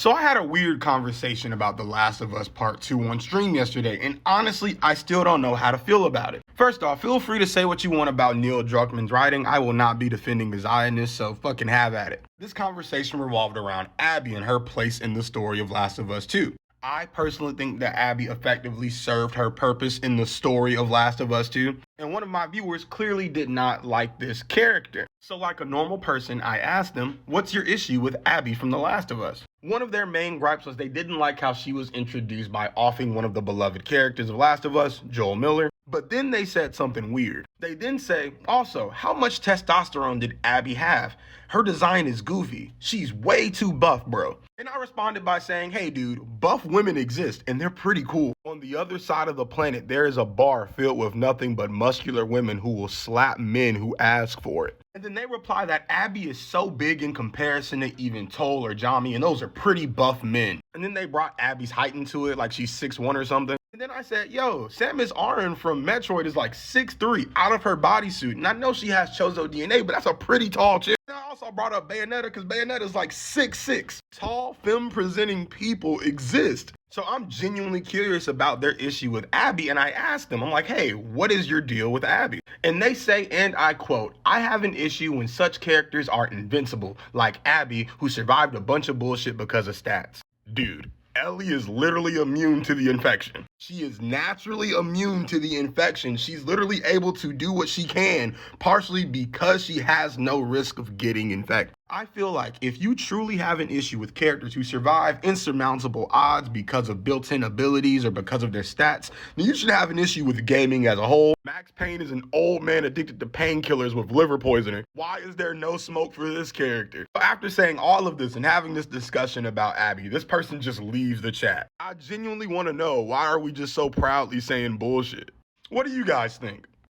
So I had a weird conversation about The Last of Us Part 2 on stream yesterday, and honestly, I still don't know how to feel about it. First off, feel free to say what you want about Neil Druckmann's writing. I will not be defending his Zionist, so fucking have at it. This conversation revolved around Abby and her place in the story of Last of Us 2. I personally think that Abby effectively served her purpose in the story of Last of Us 2, and one of my viewers clearly did not like this character. So like a normal person, I asked them, what's your issue with Abby from The Last of Us? One of their main gripes was they didn't like how she was introduced by offing one of the beloved characters of Last of Us, Joel Miller. But then they said something weird. They then say, also, how much testosterone did Abby have? Her design is goofy. She's way too buff, bro. And I responded by saying, hey dude, buff women exist and they're pretty cool. On the other side of the planet, there is a bar filled with nothing but muscular women who will slap men who ask for it. And then they reply that Abby is so big in comparison to even Toll or Jami, and those are pretty buff men. And then they brought Abby's height into it, like she's 6'1" or something. And then I said, yo, Samus Aran from Metroid is like 6'3" out of her bodysuit. And I know she has Chozo DNA, but that's a pretty tall chick. And I also brought up Bayonetta because Bayonetta is like 6'6". Tall, femme-presenting people exist. So I'm genuinely curious about their issue with Abby, and I asked them, I'm like, hey, what is your deal with Abby? And they say, and I quote, I have an issue when such characters are invincible, like Abby, who survived a bunch of bullshit because of stats. Dude, Ellie is literally immune to the infection. She is naturally immune to the infection. She's literally able to do what she can, partially because she has no risk of getting infected. I feel like if you truly have an issue with characters who survive insurmountable odds because of built-in abilities or because of their stats, then you should have an issue with gaming as a whole. Max Payne is an old man addicted to painkillers with liver poisoning. Why is there no smoke for this character? After saying all of this and having this discussion about Abby, this person just leaves the chat. I genuinely want to know, why are we just so proudly saying bullshit? What do you guys think?